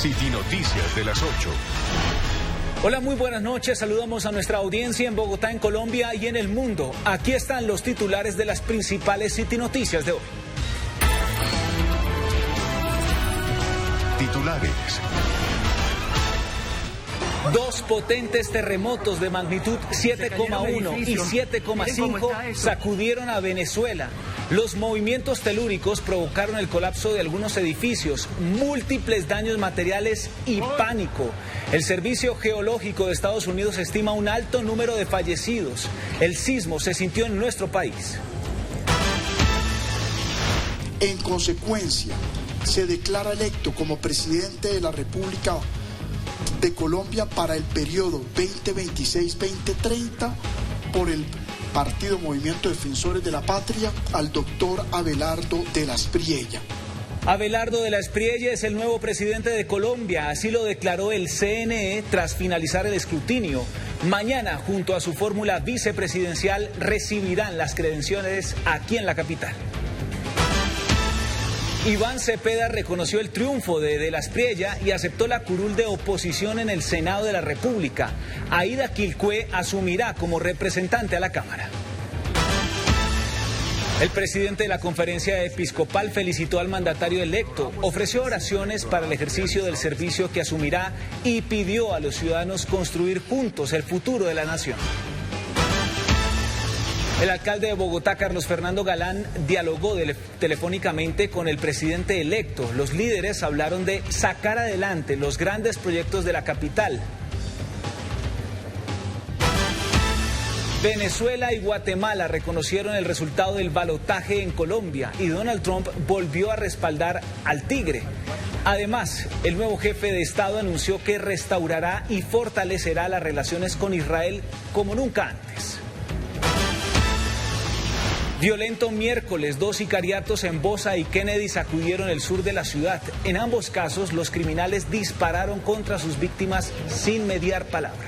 City Noticias de las 8. Hola, muy buenas noches. Saludamos a nuestra audiencia en Bogotá, en Colombia y en el mundo. Aquí están los titulares de las principales City Noticias de hoy. Titulares. Dos potentes terremotos de magnitud 7,1 y 7,5 sacudieron a Venezuela. Los movimientos telúricos provocaron el colapso de algunos edificios, múltiples daños materiales y pánico. El Servicio Geológico de Estados Unidos estima un alto número de fallecidos. El sismo se sintió en nuestro país. En consecuencia, se declara electo como presidente de la República de Colombia para el periodo 2026-2030 por el Partido Movimiento Defensores de la Patria al doctor Abelardo de la Espriella. Abelardo de la Espriella es el nuevo presidente de Colombia, así lo declaró el CNE tras finalizar el escrutinio. Mañana, junto a su fórmula vicepresidencial, recibirán las credenciales aquí en la capital. Iván Cepeda reconoció el triunfo de la Espriella y aceptó la curul de oposición en el Senado de la República. Aida Quilcue asumirá como representante a la Cámara. El presidente de la Conferencia Episcopal felicitó al mandatario electo, ofreció oraciones para el ejercicio del servicio que asumirá y pidió a los ciudadanos construir juntos el futuro de la nación. El alcalde de Bogotá, Carlos Fernando Galán, dialogó telefónicamente con el presidente electo. Los líderes hablaron de sacar adelante los grandes proyectos de la capital. Venezuela y Guatemala reconocieron el resultado del balotaje en Colombia y Donald Trump volvió a respaldar al Tigre. Además, el nuevo jefe de Estado anunció que restaurará y fortalecerá las relaciones con Israel como nunca antes. Violento miércoles, 2 sicariatos en Bosa y Kennedy sacudieron el sur de la ciudad. En ambos casos, los criminales dispararon contra sus víctimas sin mediar palabra.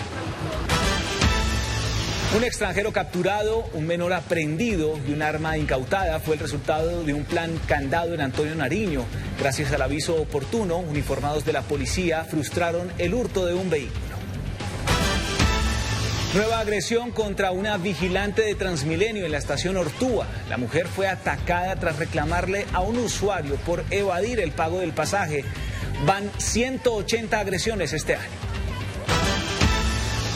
Un extranjero capturado, un menor aprehendido y un arma incautada fue el resultado de un plan candado en Antonio Nariño. Gracias al aviso oportuno, uniformados de la policía frustraron el hurto de un vehículo. Nueva agresión contra una vigilante de Transmilenio en la estación Ortúa. La mujer fue atacada tras reclamarle a un usuario por evadir el pago del pasaje. Van 180 agresiones este año.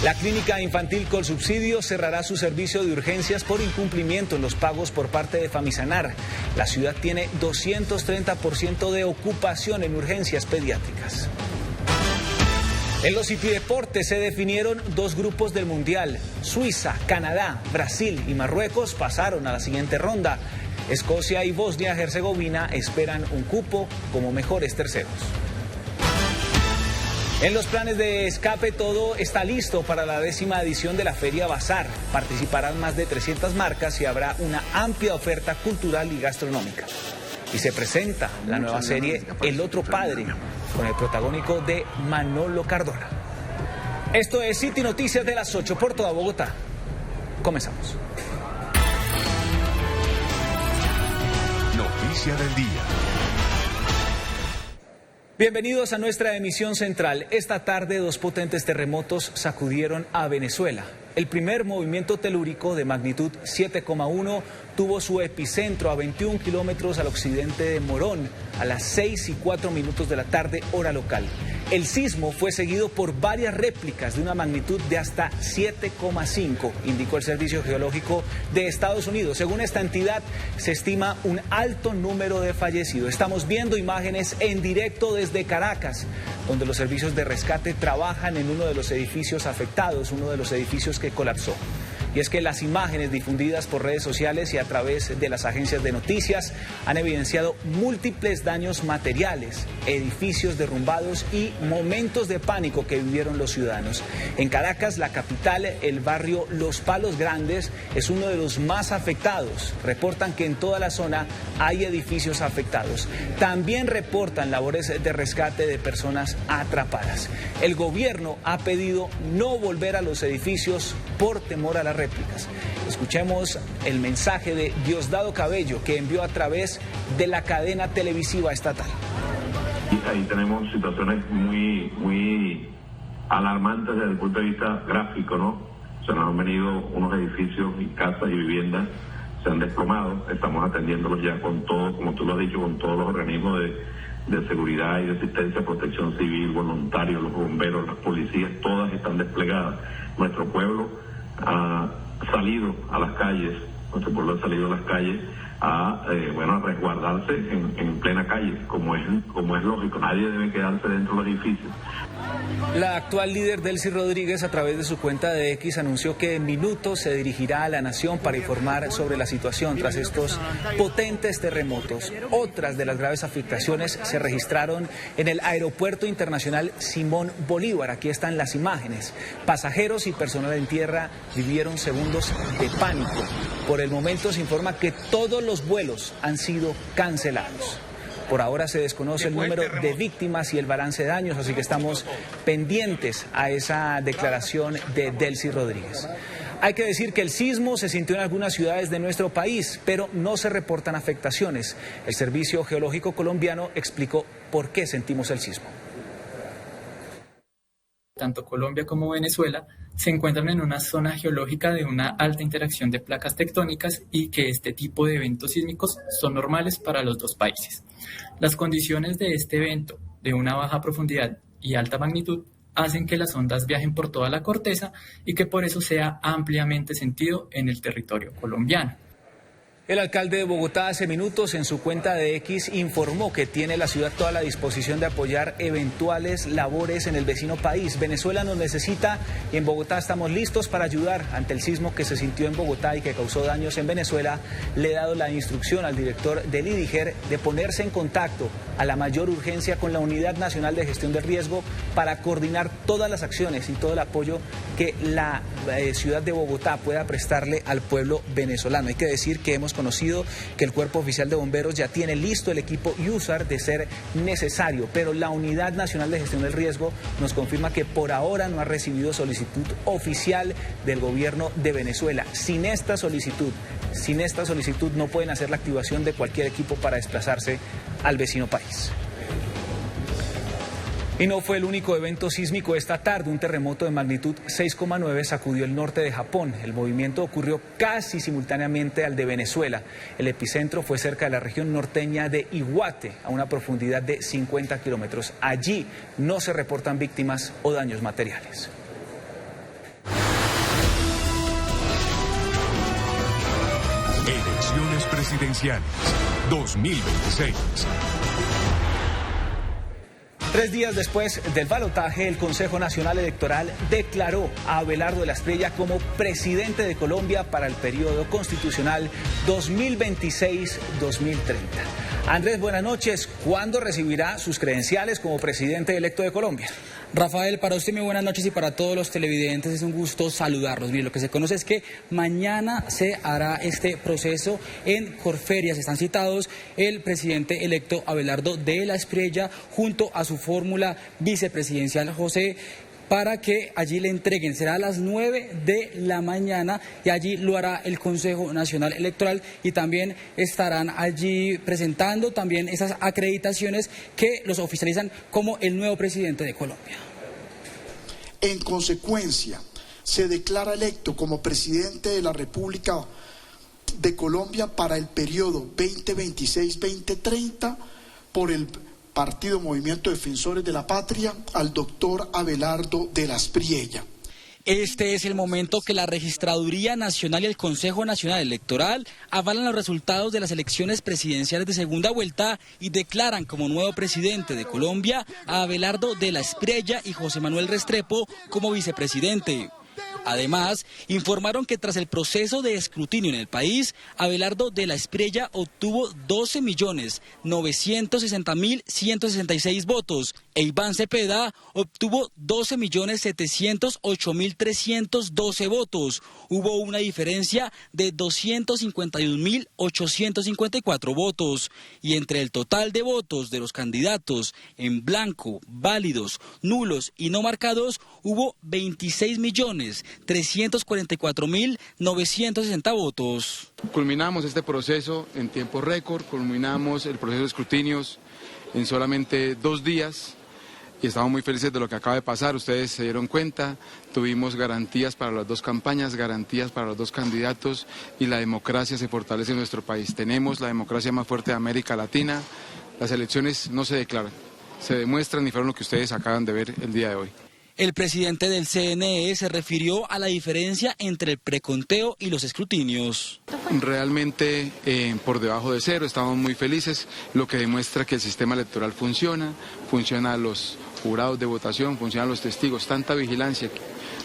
La clínica infantil Colsubsidio cerrará su servicio de urgencias por incumplimiento en los pagos por parte de Famisanar. La ciudad tiene 230% de ocupación en urgencias pediátricas. En los citideportes se definieron dos grupos del Mundial. Suiza, Canadá, Brasil y Marruecos pasaron a la siguiente ronda. Escocia y Bosnia-Herzegovina esperan un cupo como mejores terceros. En los planes de escape todo está listo para la 10ª edición de la Feria Bazar. Participarán más de 300 marcas y habrá una amplia oferta cultural y gastronómica. Y se presenta la nueva serie El Otro Padre, con el protagónico de Manolo Cardona. Esto es City Noticias de las 8 por toda Bogotá. Comenzamos. Noticia del día. Bienvenidos a nuestra emisión central. Esta tarde, dos potentes terremotos sacudieron a Venezuela. El primer movimiento telúrico de magnitud 7,1 tuvo su epicentro a 21 kilómetros al occidente de Morón a las 6:04 de la tarde, hora local. El sismo fue seguido por varias réplicas de una magnitud de hasta 7,5, indicó el Servicio Geológico de Estados Unidos. Según esta entidad, se estima un alto número de fallecidos. Estamos viendo imágenes en directo desde Caracas, donde los servicios de rescate trabajan en uno de los edificios afectados, uno de los edificios que colapsó. Y es que las imágenes difundidas por redes sociales y a través de las agencias de noticias han evidenciado múltiples daños materiales, edificios derrumbados y momentos de pánico que vivieron los ciudadanos. En Caracas, la capital, el barrio Los Palos Grandes es uno de los más afectados. Reportan que en toda la zona hay edificios afectados. También reportan labores de rescate de personas atrapadas. El gobierno ha pedido no volver a los edificios por temor a las réplicas. Escuchemos el mensaje de Diosdado Cabello que envió a través de la cadena televisiva estatal. ahí tenemos situaciones muy alarmantes desde el punto de vista gráfico, ¿no? Se nos han venido unos edificios y casas y viviendas, se han desplomado, estamos atendiéndolos ya con todo, como tú lo has dicho, con todos los organismos de seguridad y de asistencia, protección civil, voluntarios, los bomberos, las policías, todas están desplegadas. Nuestro pueblo ha salido a las calles, a resguardarse en plena calle, como es lógico. Nadie debe quedarse dentro de los edificios. La actual líder Delcy Rodríguez, a través de su cuenta de X, anunció que en minutos se dirigirá a la nación para informar sobre la situación tras estos potentes terremotos. Otras de las graves afectaciones se registraron en el Aeropuerto Internacional Simón Bolívar. Aquí están las imágenes. Pasajeros y personal en tierra vivieron segundos de pánico. Por el momento se informa que todos los vuelos han sido cancelados. Por ahora se desconoce el número de víctimas y el balance de daños, así que estamos pendientes a esa declaración de Delcy Rodríguez. Hay que decir que el sismo se sintió en algunas ciudades de nuestro país, pero no se reportan afectaciones. El Servicio Geológico Colombiano explicó por qué sentimos el sismo. Tanto Colombia como Venezuela se encuentran en una zona geológica de una alta interacción de placas tectónicas y que este tipo de eventos sísmicos son normales para los dos países. Las condiciones de este evento, de una baja profundidad y alta magnitud, hacen que las ondas viajen por toda la corteza y que por eso sea ampliamente sentido en el territorio colombiano. El alcalde de Bogotá hace minutos en su cuenta de X informó que tiene la ciudad toda la disposición de apoyar eventuales labores en el vecino país. Venezuela nos necesita y en Bogotá estamos listos para ayudar. Ante el sismo que se sintió en Bogotá y que causó daños en Venezuela, le he dado la instrucción al director del IDIGER de ponerse en contacto a la mayor urgencia con la Unidad Nacional de Gestión del Riesgo para coordinar todas las acciones y todo el apoyo que la ciudad de Bogotá pueda prestarle al pueblo venezolano. Hay que decir que hemos conocido que el Cuerpo Oficial de Bomberos ya tiene listo el equipo USAR de ser necesario, pero la Unidad Nacional de Gestión del Riesgo nos confirma que por ahora no ha recibido solicitud oficial del gobierno de Venezuela. Sin esta solicitud no pueden hacer la activación de cualquier equipo para desplazarse al vecino país. Y no fue el único evento sísmico esta tarde. Un terremoto de magnitud 6,9 sacudió el norte de Japón. El movimiento ocurrió casi simultáneamente al de Venezuela. El epicentro fue cerca de la región norteña de Iwate, a una profundidad de 50 kilómetros. Allí no se reportan víctimas o daños materiales. Elecciones presidenciales 2026. 3 días después del balotaje, el Consejo Nacional Electoral declaró a Abelardo de la Espriella como presidente de Colombia para el periodo constitucional 2026-2030. Andrés, buenas noches. ¿Cuándo recibirá sus credenciales como presidente electo de Colombia? Rafael, para usted muy buenas noches y para todos los televidentes es un gusto saludarlos. Mire, lo que se conoce es que mañana se hará este proceso en Corferias. Están citados el presidente electo Abelardo de la Espriella junto a su fórmula vicepresidencial José, para que allí le entreguen. Será a las 9 de la mañana y allí lo hará el Consejo Nacional Electoral y también estarán allí presentando también esas acreditaciones que los oficializan como el nuevo presidente de Colombia. En consecuencia, se declara electo como presidente de la República de Colombia para el periodo 2026-2030 por el Partido Movimiento Defensores de la Patria al doctor Abelardo de la Espriella. Este es el momento que la Registraduría Nacional y el Consejo Nacional Electoral avalan los resultados de las elecciones presidenciales de segunda vuelta y declaran como nuevo presidente de Colombia a Abelardo de la Espriella y José Manuel Restrepo como vicepresidente. Además, informaron que tras el proceso de escrutinio en el país, Abelardo de la Espriella obtuvo 12.960.166 votos e Iván Cepeda obtuvo 12.708.312 votos. Hubo una diferencia de 251.854 votos. Y entre el total de votos de los candidatos en blanco, válidos, nulos y no marcados, hubo 26.344.960 votos. Culminamos este proceso en tiempo récord, culminamos el proceso de escrutinios en solamente 2 días. Y estamos muy felices de lo que acaba de pasar. Ustedes se dieron cuenta, tuvimos garantías para las 2 campañas, garantías para los 2 candidatos y la democracia se fortalece en nuestro país. Tenemos la democracia más fuerte de América Latina. Las elecciones no se declaran, se demuestran y fueron lo que ustedes acaban de ver el día de hoy. El presidente del CNE se refirió a la diferencia entre el preconteo y los escrutinios. Realmente por debajo de 0, estamos muy felices, lo que demuestra que el sistema electoral funciona los jurados de votación, funcionan los testigos, tanta vigilancia.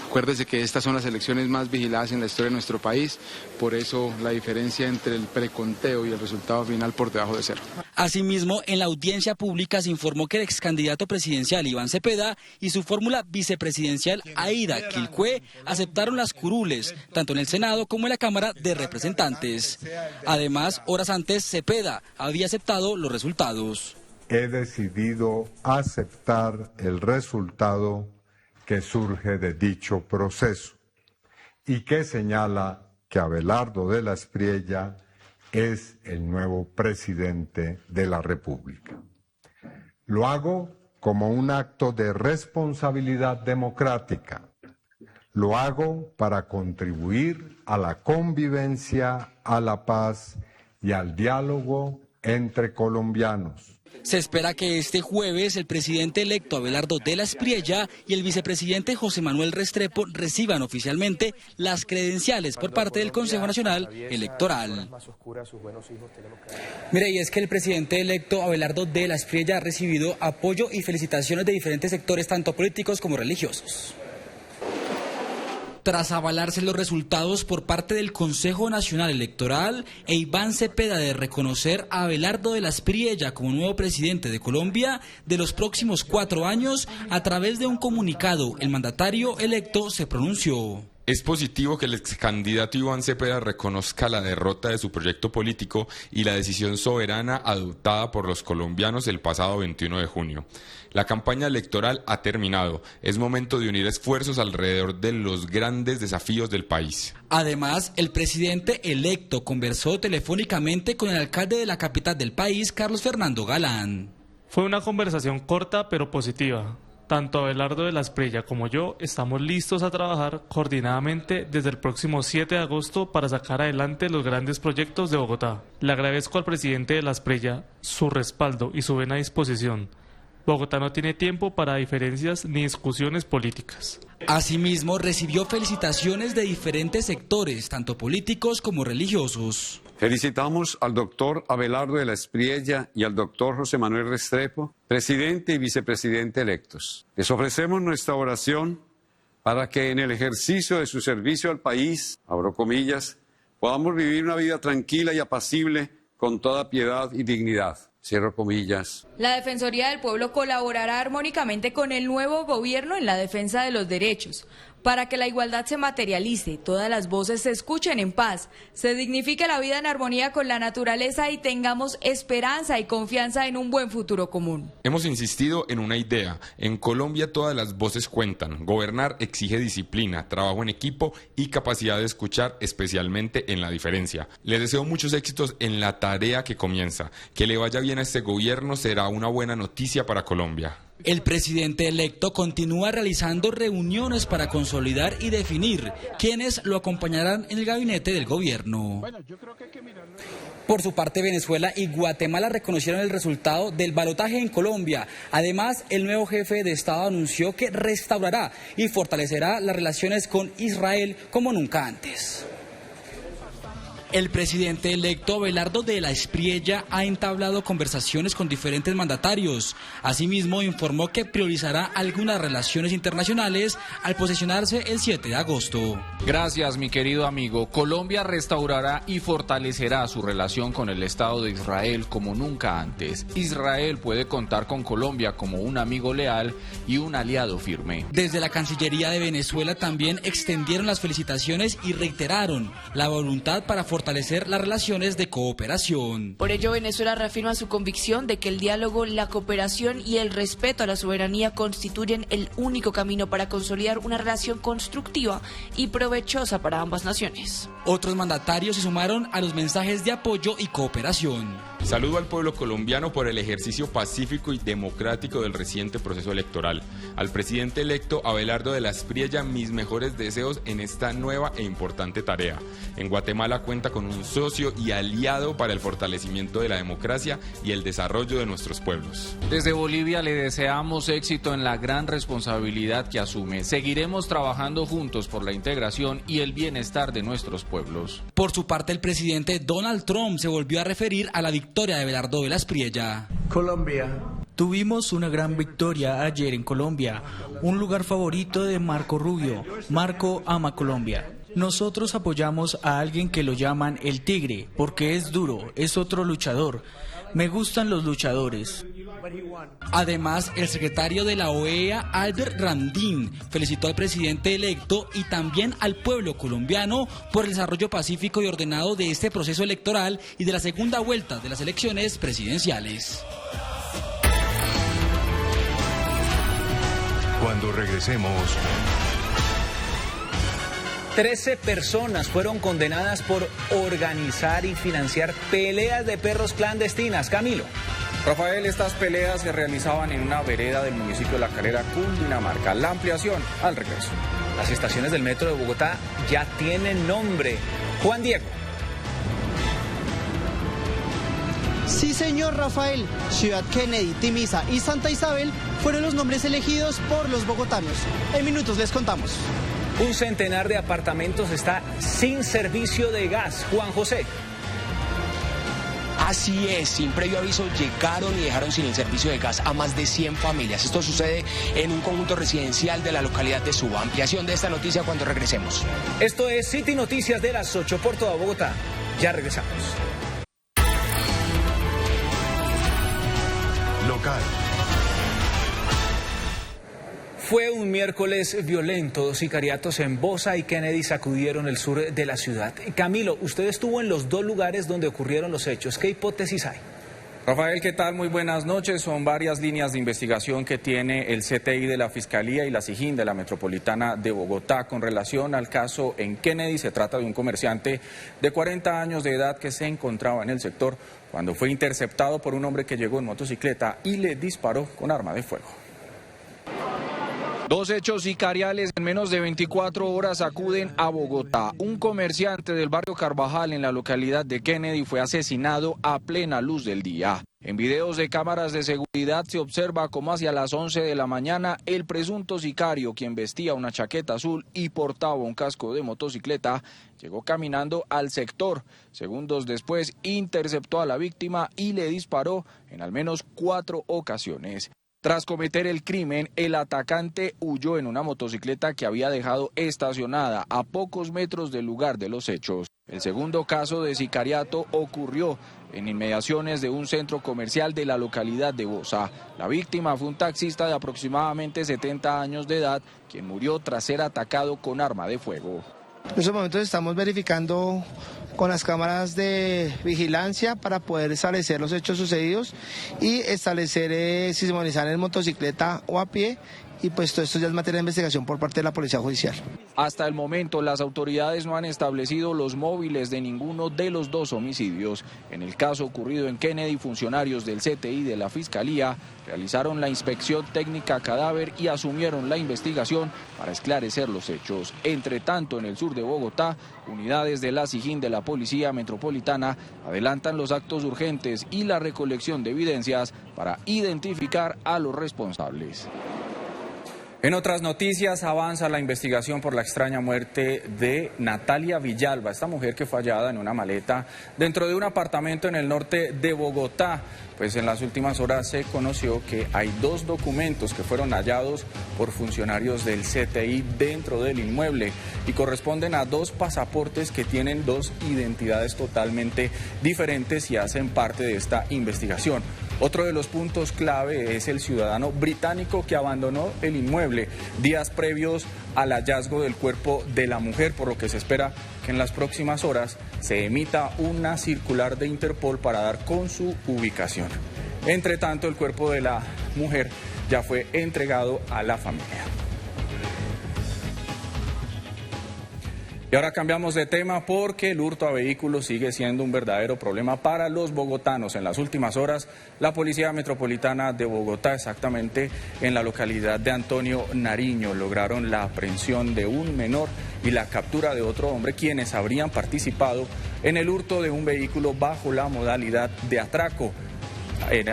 Acuérdese que estas son las elecciones más vigiladas en la historia de nuestro país, por eso la diferencia entre el preconteo y el resultado final por debajo de 0. Asimismo, en la audiencia pública se informó que el excandidato presidencial Iván Cepeda y su fórmula vicepresidencial Aida Quilcue aceptaron las curules, tanto en el Senado como en la Cámara de Representantes. Además, horas antes, Cepeda había aceptado los resultados. He decidido aceptar el resultado que surge de dicho proceso y que señala que Abelardo de la Espriella es el nuevo presidente de la República. Lo hago como un acto de responsabilidad democrática. Lo hago para contribuir a la convivencia, a la paz y al diálogo entre colombianos. Se espera que este jueves el presidente electo Abelardo de la Espriella y el vicepresidente José Manuel Restrepo reciban oficialmente las credenciales por parte del Consejo Nacional Electoral. Mire, y es que el presidente electo Abelardo de la Espriella ha recibido apoyo y felicitaciones de diferentes sectores, tanto políticos como religiosos. Tras avalarse los resultados por parte del Consejo Nacional Electoral e Iván Cepeda de reconocer a Abelardo de la Espriella como nuevo presidente de Colombia de los próximos 4 años, a través de un comunicado, el mandatario electo se pronunció. Es positivo que el excandidato Iván Cepeda reconozca la derrota de su proyecto político y la decisión soberana adoptada por los colombianos el pasado 21 de junio. La campaña electoral ha terminado. Es momento de unir esfuerzos alrededor de los grandes desafíos del país. Además, el presidente electo conversó telefónicamente con el alcalde de la capital del país, Carlos Fernando Galán. Fue una conversación corta pero positiva. Tanto Abelardo de la Espriella como yo estamos listos a trabajar coordinadamente desde el próximo 7 de agosto para sacar adelante los grandes proyectos de Bogotá. Le agradezco al presidente de la Espriella su respaldo y su buena disposición. Bogotá no tiene tiempo para diferencias ni discusiones políticas. Asimismo, recibió felicitaciones de diferentes sectores, tanto políticos como religiosos. Felicitamos al doctor Abelardo de la Espriella y al doctor José Manuel Restrepo, presidente y vicepresidente electos. Les ofrecemos nuestra oración para que en el ejercicio de su servicio al país, abro comillas, podamos vivir una vida tranquila y apacible con toda piedad y dignidad. Cierro comillas. La Defensoría del Pueblo colaborará armónicamente con el nuevo gobierno en la defensa de los derechos, para que la igualdad se materialice, todas las voces se escuchen en paz, se dignifique la vida en armonía con la naturaleza y tengamos esperanza y confianza en un buen futuro común. Hemos insistido en una idea. En Colombia todas las voces cuentan. Gobernar exige disciplina, trabajo en equipo y capacidad de escuchar, especialmente en la diferencia. Les deseo muchos éxitos en la tarea que comienza. Que le vaya bien a este gobierno será una buena noticia para Colombia. El presidente electo continúa realizando reuniones para consolidar y definir quiénes lo acompañarán en el gabinete del gobierno. Por su parte, Venezuela y Guatemala reconocieron el resultado del balotaje en Colombia. Además, el nuevo jefe de Estado anunció que restaurará y fortalecerá las relaciones con Israel como nunca antes. El presidente electo Abelardo de la Espriella ha entablado conversaciones con diferentes mandatarios. Asimismo, informó que priorizará algunas relaciones internacionales al posesionarse el 7 de agosto. Gracias, mi querido amigo. Colombia restaurará y fortalecerá su relación con el Estado de Israel como nunca antes. Israel puede contar con Colombia como un amigo leal y un aliado firme. Desde la Cancillería de Venezuela también extendieron las felicitaciones y reiteraron la voluntad para fortalecer las relaciones de cooperación. Por ello, Venezuela reafirma su convicción de que el diálogo, la cooperación y el respeto a la soberanía constituyen el único camino para consolidar una relación constructiva y provechosa para ambas naciones. Otros mandatarios se sumaron a los mensajes de apoyo y cooperación. Saludo al pueblo colombiano por el ejercicio pacífico y democrático del reciente proceso electoral. Al presidente electo Abelardo de la Espriella, mis mejores deseos en esta nueva e importante tarea. En Guatemala cuenta con un socio y aliado para el fortalecimiento de la democracia y el desarrollo de nuestros pueblos. Desde Bolivia le deseamos éxito en la gran responsabilidad que asume. Seguiremos trabajando juntos por la integración y el bienestar de nuestros pueblos. Por su parte, el presidente Donald Trump se volvió a referir a la victoria de Abelardo de la Espriella. Colombia. Tuvimos una gran victoria ayer en Colombia, un lugar favorito de Marco Rubio. Marco ama Colombia. Nosotros apoyamos a alguien que lo llaman el Tigre, porque es duro, es otro luchador. Me gustan los luchadores. Además, el secretario de la OEA, Albert Ramdin, felicitó al presidente electo y también al pueblo colombiano por el desarrollo pacífico y ordenado de este proceso electoral y de la segunda vuelta de las elecciones presidenciales. Cuando regresemos... 13 personas fueron condenadas por organizar y financiar peleas de perros clandestinas. Camilo. Rafael, estas peleas se realizaban en una vereda del municipio de La Calera, Cundinamarca. La ampliación al regreso. Las estaciones del metro de Bogotá ya tienen nombre. Juan Diego. Sí, señor Rafael. Ciudad Kennedy, Timisa y Santa Isabel fueron los nombres elegidos por los bogotanos. En minutos les contamos. Un centenar de apartamentos está sin servicio de gas. Juan José. Así es, sin previo aviso llegaron y dejaron sin el servicio de gas a más de 100 familias. Esto sucede en un conjunto residencial de la localidad de Suba. Ampliación de esta noticia cuando regresemos. Esto es City Noticias de las 8 por toda Bogotá. Ya regresamos. Local. Fue un miércoles violento. 2 sicariatos en Bosa y Kennedy sacudieron el sur de la ciudad. Camilo, usted estuvo en los 2 lugares donde ocurrieron los hechos. ¿Qué hipótesis hay? Rafael, ¿qué tal? Muy buenas noches. Son varias líneas de investigación que tiene el CTI de la Fiscalía y la SIJIN de la Metropolitana de Bogotá con relación al caso en Kennedy. Se trata de un comerciante de 40 años de edad que se encontraba en el sector cuando fue interceptado por un hombre que llegó en motocicleta y le disparó con arma de fuego. 2 hechos sicariales en menos de 24 horas acuden a Bogotá. Un comerciante del barrio Carvajal en la localidad de Kennedy fue asesinado a plena luz del día. En videos de cámaras de seguridad se observa cómo hacia las 11 de la mañana el presunto sicario, quien vestía una chaqueta azul y portaba un casco de motocicleta, llegó caminando al sector. Segundos después interceptó a la víctima y le disparó en al menos 4 ocasiones. Tras cometer el crimen, el atacante huyó en una motocicleta que había dejado estacionada a pocos metros del lugar de los hechos. El segundo caso de sicariato ocurrió en inmediaciones de un centro comercial de la localidad de Bosa. La víctima fue un taxista de aproximadamente 70 años de edad, quien murió tras ser atacado con arma de fuego. En estos momentos estamos verificando con las cámaras de vigilancia para poder establecer los hechos sucedidos y establecer si se movilizaban en motocicleta o a pie, y pues todo esto ya es materia de investigación por parte de la Policía Judicial. Hasta el momento las autoridades no han establecido los móviles de ninguno de los 2 homicidios. En el caso ocurrido en Kennedy, funcionarios del CTI de la Fiscalía realizaron la inspección técnica a cadáver y asumieron la investigación para esclarecer los hechos. Entre tanto, en el sur de Bogotá, unidades de la SIJIN de la Policía Metropolitana adelantan los actos urgentes y la recolección de evidencias para identificar a los responsables. En otras noticias, avanza la investigación por la extraña muerte de Natalia Villalba, esta mujer que fue hallada en una maleta dentro de un apartamento en el norte de Bogotá. Pues en las últimas horas se conoció que hay 2 documentos que fueron hallados por funcionarios del CTI dentro del inmueble y corresponden a 2 pasaportes que tienen 2 identidades totalmente diferentes y hacen parte de esta investigación. Otro de los puntos clave es el ciudadano británico que abandonó el inmueble días previos al hallazgo del cuerpo de la mujer, por lo que se espera que en las próximas horas se emita una circular de Interpol para dar con su ubicación. Entre tanto, el cuerpo de la mujer ya fue entregado a la familia. Y ahora cambiamos de tema porque el hurto a vehículos sigue siendo un verdadero problema para los bogotanos. En las últimas horas, la Policía Metropolitana de Bogotá, exactamente en la localidad de Antonio Nariño, lograron la aprehensión de un menor y la captura de otro hombre, quienes habrían participado en el hurto de un vehículo bajo la modalidad de atraco.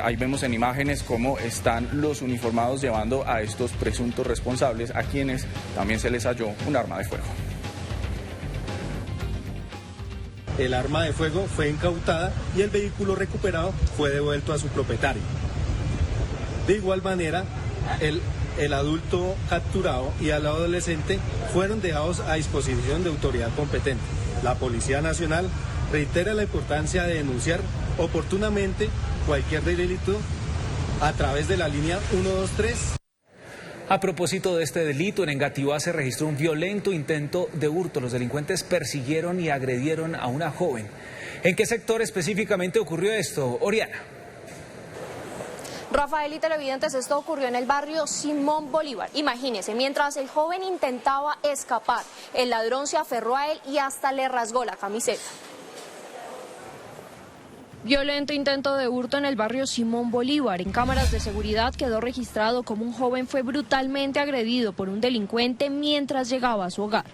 Ahí vemos en imágenes cómo están los uniformados llevando a estos presuntos responsables, a quienes también se les halló un arma de fuego. El arma de fuego fue incautada y el vehículo recuperado fue devuelto a su propietario. De igual manera, el adulto capturado y el adolescente fueron dejados a disposición de autoridad competente. La Policía Nacional reitera la importancia de denunciar oportunamente cualquier delito a través de la línea 123. A propósito de este delito, en Engativá se registró un violento intento de hurto. Los delincuentes persiguieron y agredieron a una joven. ¿En qué sector específicamente ocurrió esto? Oriana. Rafael y televidentes, esto ocurrió en el barrio Simón Bolívar. Imagínense, mientras el joven intentaba escapar, el ladrón se aferró a él y hasta le rasgó la camiseta. Violento intento de hurto en el barrio Simón Bolívar. En cámaras de seguridad quedó registrado como un joven fue brutalmente agredido por un delincuente mientras llegaba a su hogar.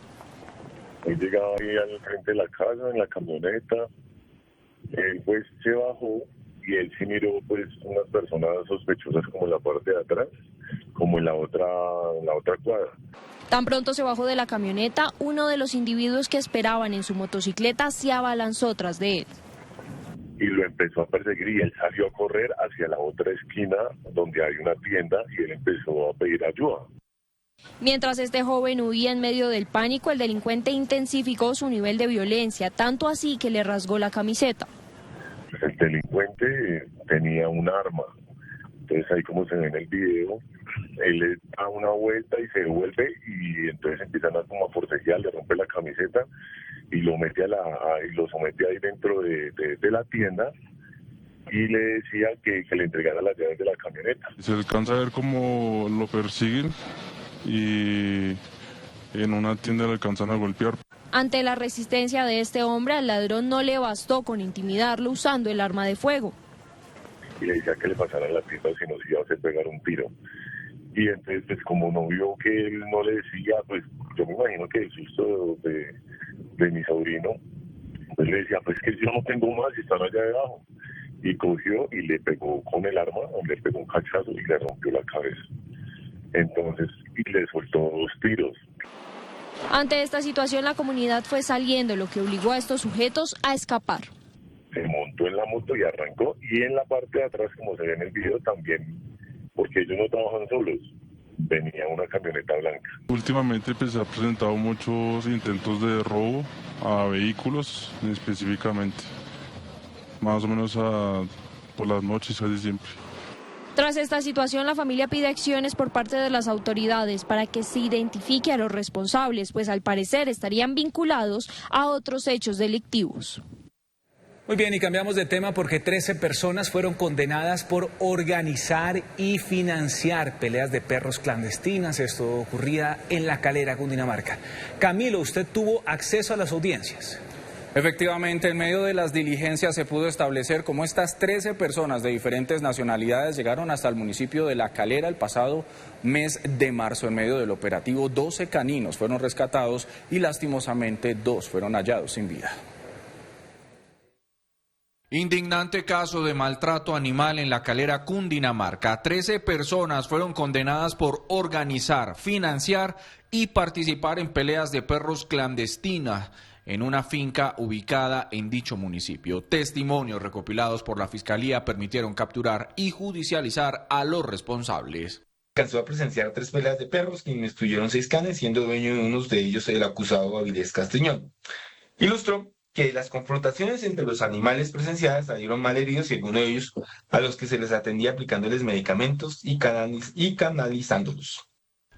Él llegaba ahí al frente de la casa, en la camioneta. Él pues se bajó y él sí miró pues unas personas sospechosas como en la parte de atrás, como en la otra cuadra. Tan pronto se bajó de la camioneta, uno de los individuos que esperaban en su motocicleta se abalanzó tras de él. Y lo empezó a perseguir y él salió a correr hacia la otra esquina donde hay una tienda y él empezó a pedir ayuda. Mientras este joven huía en medio del pánico, el delincuente intensificó su nivel de violencia, tanto así que le rasgó la camiseta. El delincuente tenía un arma, entonces ahí como se ve en el video, él le da una vuelta y se devuelve y entonces empiezan a como a forcejear, le rompe la camiseta y lo mete y lo somete ahí dentro de la tienda y le decía que le entregara las llaves de la camioneta. Se alcanza a ver cómo lo persiguen y en una tienda le alcanzan a golpear. Ante la resistencia de este hombre, al ladrón no le bastó con intimidarlo usando el arma de fuego. Y le decía que le pasara la tienda o si no se iba a hacer pegar un tiro. Y entonces, pues como no vio que él no le decía, pues yo me imagino que el susto de mi sobrino, pues le decía, pues que yo no tengo más y están allá debajo. Y cogió y le pegó con el arma, le pegó un cachazo y le rompió la cabeza. Entonces, y le soltó 2 tiros. Ante esta situación, la comunidad fue saliendo, lo que obligó a estos sujetos a escapar. Se montó en la moto y arrancó, y en la parte de atrás, como se ve en el video, también, porque ellos no trabajan solos, venía una camioneta blanca. Últimamente pues, se han presentado muchos intentos de robo a vehículos específicamente, más o menos por las noches casi siempre. Tras esta situación, la familia pide acciones por parte de las autoridades para que se identifique a los responsables, pues al parecer estarían vinculados a otros hechos delictivos. Muy bien, y cambiamos de tema porque 13 personas fueron condenadas por organizar y financiar peleas de perros clandestinas. Esto ocurría en La Calera, Cundinamarca. Camilo, usted tuvo acceso a las audiencias. Efectivamente, en medio de las diligencias se pudo establecer cómo estas 13 personas de diferentes nacionalidades llegaron hasta el municipio de La Calera el pasado mes de marzo. En medio del operativo, 12 caninos fueron rescatados y lastimosamente 2 fueron hallados sin vida. Indignante caso de maltrato animal en La Calera, Cundinamarca. 13 personas fueron condenadas por organizar, financiar y participar en peleas de perros clandestinas en una finca ubicada en dicho municipio. Testimonios recopilados por la Fiscalía permitieron capturar y judicializar a los responsables. Alcanzó a presenciar 3 peleas de perros, quienes destruyeron 6 canes, siendo dueño de unos de ellos el acusado Avilés Castañón. Ilustró que las confrontaciones entre los animales presenciadas salieron malheridos y algunos de ellos a los que se les atendía aplicándoles medicamentos y canalizándolos.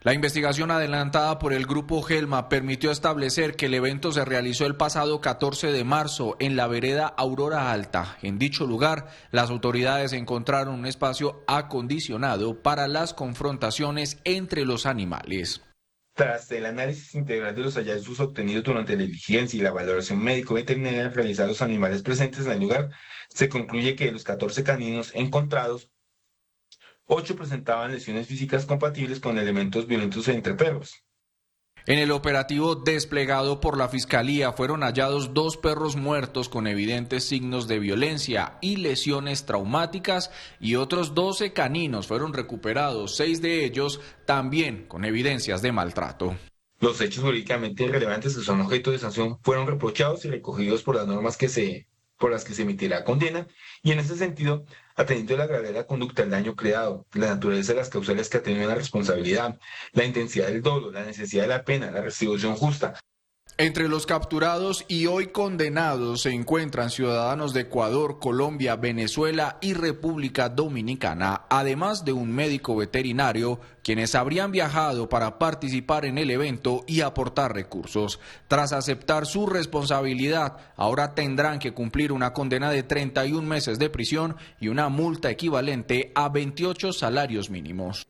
La investigación adelantada por el Grupo Gelma permitió establecer que el evento se realizó el pasado 14 de marzo en la vereda Aurora Alta. En dicho lugar, las autoridades encontraron un espacio acondicionado para las confrontaciones entre los animales. Tras el análisis integral de los hallazgos obtenidos durante la diligencia y la valoración médico-veterinaria realizada a los animales presentes en el lugar, se concluye que de los 14 caninos encontrados, 8 presentaban lesiones físicas compatibles con elementos violentos entre perros. En el operativo desplegado por la Fiscalía fueron hallados 2 perros muertos con evidentes signos de violencia y lesiones traumáticas y otros 12 caninos fueron recuperados, 6 de ellos también con evidencias de maltrato. Los hechos jurídicamente relevantes que son objeto de sanción fueron reprochados y recogidos por las normas por las que se emitirá condena, y en ese sentido, atendiendo a la gravedad de la conducta, el daño creado, la naturaleza de las causales que atenúan la responsabilidad, la intensidad del dolo, la necesidad de la pena, la retribución justa. Entre los capturados y hoy condenados se encuentran ciudadanos de Ecuador, Colombia, Venezuela y República Dominicana, además de un médico veterinario, quienes habrían viajado para participar en el evento y aportar recursos. Tras aceptar su responsabilidad, ahora tendrán que cumplir una condena de 31 meses de prisión y una multa equivalente a 28 salarios mínimos.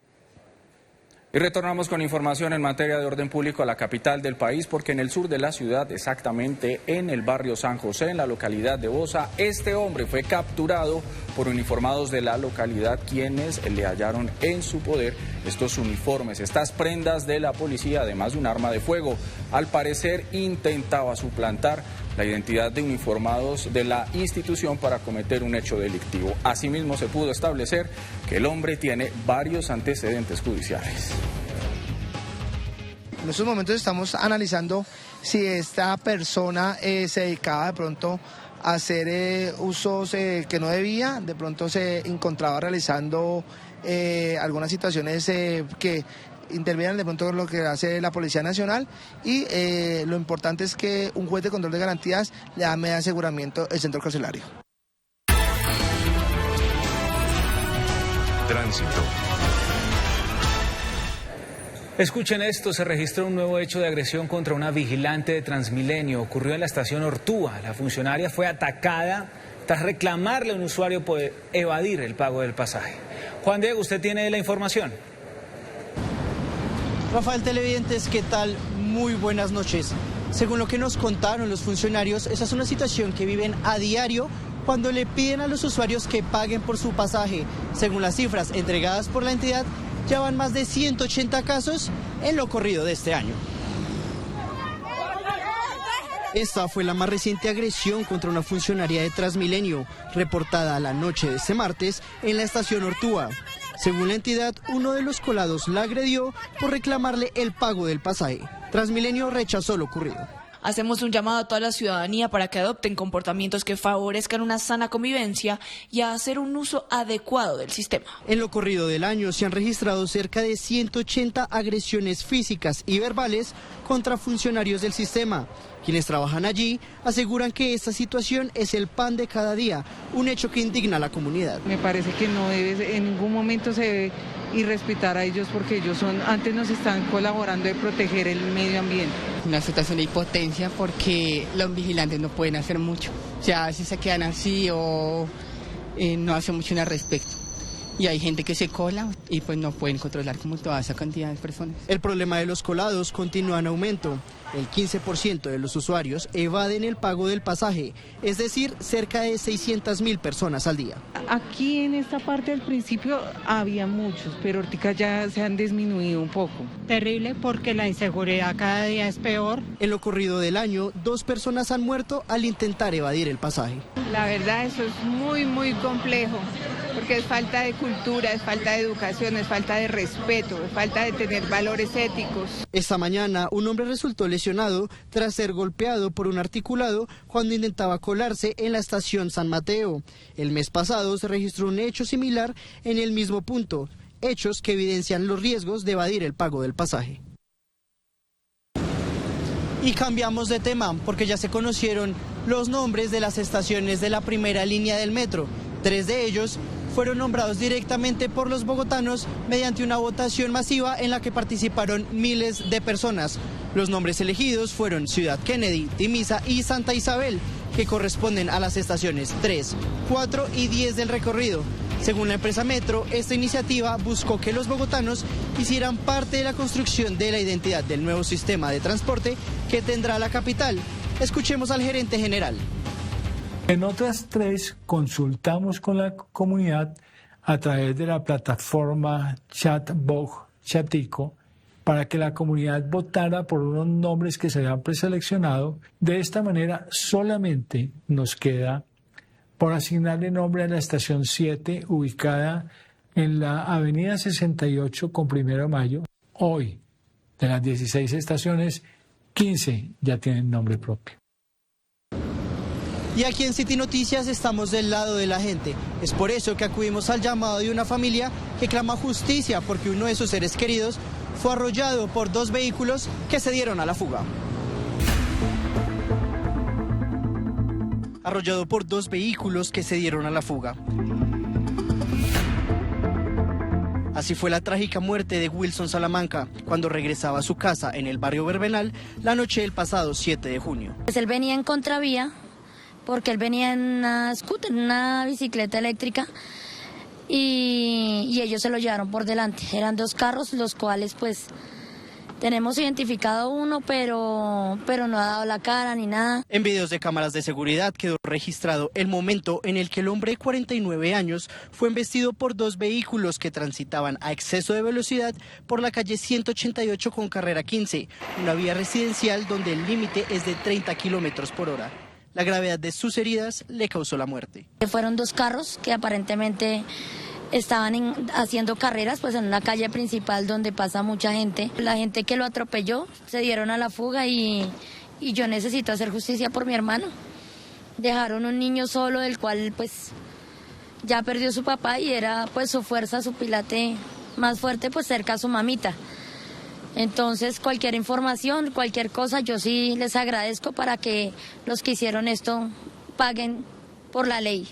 Y retornamos con información en materia de orden público a la capital del país, porque en el sur de la ciudad, exactamente en el barrio San José, en la localidad de Bosa, este hombre fue capturado por uniformados de la localidad, quienes le hallaron en su poder estos uniformes, estas prendas de la policía, además de un arma de fuego. Al parecer intentaba suplantar la identidad de uniformados de la institución para cometer un hecho delictivo. Asimismo, se pudo establecer que el hombre tiene varios antecedentes judiciales. En estos momentos estamos analizando si esta persona se dedicaba de pronto a hacer usos que no debía, de pronto se encontraba realizando algunas situaciones que intervienen de pronto en lo que hace la Policía Nacional, y lo importante es que un juez de control de garantías le da medida de aseguramiento al centro carcelario. Tránsito. Escuchen esto, se registró un nuevo hecho de agresión contra una vigilante de Transmilenio. Ocurrió en la estación Ortúa. La funcionaria fue atacada tras reclamarle a un usuario por evadir el pago del pasaje. Juan Diego, usted tiene la información. Rafael, televidentes, ¿qué tal? Muy buenas noches. Según lo que nos contaron los funcionarios, esa es una situación que viven a diario cuando le piden a los usuarios que paguen por su pasaje. Según las cifras entregadas por la entidad, ya van más de 180 casos en lo corrido de este año. Esta fue la más reciente agresión contra una funcionaria de Transmilenio, reportada la noche de este martes en la estación Ortúa. Según la entidad, uno de los colados la agredió por reclamarle el pago del pasaje. Transmilenio rechazó lo ocurrido. Hacemos un llamado a toda la ciudadanía para que adopten comportamientos que favorezcan una sana convivencia y a hacer un uso adecuado del sistema. En lo corrido del año se han registrado cerca de 180 agresiones físicas y verbales contra funcionarios del sistema. Quienes trabajan allí aseguran que esta situación es el pan de cada día, un hecho que indigna a la comunidad. Me parece que no debe, en ningún momento se debe irrespetar a ellos, porque ellos antes nos están colaborando de proteger el medio ambiente. Una situación de impotencia porque los vigilantes no pueden hacer mucho. O sea, si se quedan así o no hacen mucho al respecto. Y hay gente que se cola y pues no pueden controlar como toda esa cantidad de personas. El problema de los colados continúa en aumento. El 15% de los usuarios evaden el pago del pasaje, es decir, cerca de 600.000 personas al día. Aquí en esta parte al principio había muchos, pero ahorita ya se han disminuido un poco. Terrible porque la inseguridad cada día es peor. En lo corrido del año, 2 personas han muerto al intentar evadir el pasaje. La verdad, eso es muy complejo, porque es falta de cultura, es falta de educación, es falta de respeto, es falta de tener valores éticos. Esta mañana, un hombre resultó lesionado tras ser golpeado por un articulado cuando intentaba colarse en la estación San Mateo. El mes pasado se registró un hecho similar en el mismo punto, hechos que evidencian los riesgos de evadir el pago del pasaje. Y cambiamos de tema porque ya se conocieron los nombres de las estaciones de la primera línea del metro. 3 de ellos fueron nombrados directamente por los bogotanos mediante una votación masiva en la que participaron miles de personas. Los nombres elegidos fueron Ciudad Kennedy, Timisa y Santa Isabel, que corresponden a las estaciones 3, 4 y 10 del recorrido. Según la empresa Metro, esta iniciativa buscó que los bogotanos hicieran parte de la construcción de la identidad del nuevo sistema de transporte que tendrá la capital. Escuchemos al gerente general. En otras 3 consultamos con la comunidad a través de la plataforma Chatbot Chatico para que la comunidad votara por unos nombres que se habían preseleccionado. De esta manera solamente nos queda por asignarle nombre a la estación 7 ubicada en la avenida 68 con 1 de mayo. Hoy, de las 16 estaciones, 15 ya tienen nombre propio. Y aquí en City Noticias estamos del lado de la gente. Es por eso que acudimos al llamado de una familia que clama justicia porque uno de sus seres queridos fue arrollado por 2 vehículos que se dieron a la fuga. Arrollado por 2 vehículos que se dieron a la fuga. Así fue la trágica muerte de Wilson Salamanca cuando regresaba a su casa en el barrio Verbenal la noche del pasado 7 de junio. Pues él venía en contravía porque él venía en una scooter, en una bicicleta eléctrica y ellos se lo llevaron por delante. Eran 2 carros, los cuales pues tenemos identificado uno, pero no ha dado la cara ni nada. En videos de cámaras de seguridad quedó registrado el momento en el que el hombre de 49 años fue embestido por 2 vehículos que transitaban a exceso de velocidad por la calle 188 con carrera 15, una vía residencial donde el límite es de 30 kilómetros por hora. La gravedad de sus heridas le causó la muerte. Fueron 2 carros que aparentemente estaban haciendo carreras pues en una calle principal donde pasa mucha gente. La gente que lo atropelló se dieron a la fuga y yo necesito hacer justicia por mi hermano. Dejaron un niño solo del cual pues ya perdió su papá y era pues su fuerza, su pilate más fuerte pues cerca a su mamita. Entonces cualquier información, cualquier cosa, yo sí les agradezco para que los que hicieron esto paguen por la ley.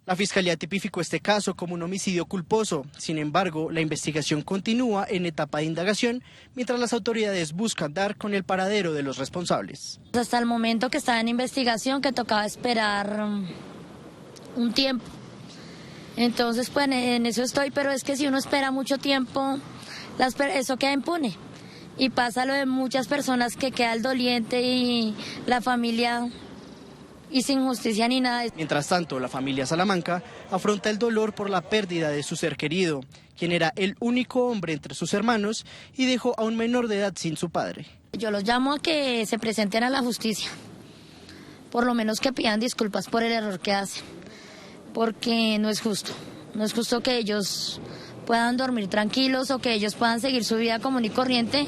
La Fiscalía tipificó este caso como un homicidio culposo. Sin embargo, la investigación continúa en etapa de indagación mientras las autoridades buscan dar con el paradero de los responsables. Hasta el momento que estaba en investigación, que tocaba esperar un tiempo. Entonces, pues en eso estoy, pero es que si uno espera mucho tiempo, eso queda impune. Y pasa lo de muchas personas que queda el doliente y la familia y sin justicia ni nada. Mientras tanto, la familia Salamanca afronta el dolor por la pérdida de su ser querido, quien era el único hombre entre sus hermanos y dejó a un menor de edad sin su padre. Yo los llamo a que se presenten a la justicia, por lo menos que pidan disculpas por el error que hacen, porque no es justo que ellos puedan dormir tranquilos o que ellos puedan seguir su vida común y corriente